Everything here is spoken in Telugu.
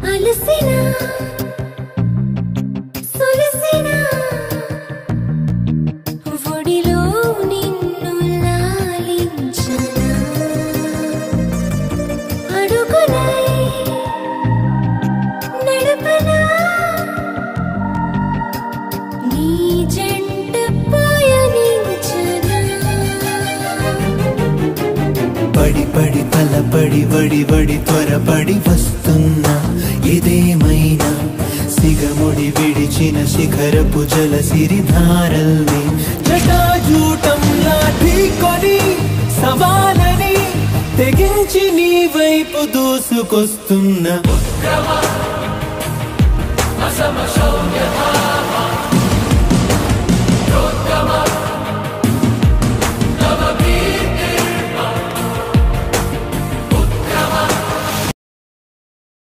అలసినా సొలసినా ఒడిలో నిన్ను లాలించనా అడుగునై నడపనా నీ జంట పయనించనా పడి పడి తలపడి వడి వడి త్వరపడి వస్తున్నా ఇదేమైనా సిగముడి విడిచిన శిఖరపు జల సిరిధారల్ని జటాజూటంలా ఢీకొని సవాలని తెగించి నీ వైపు దూసుకొస్తున్నా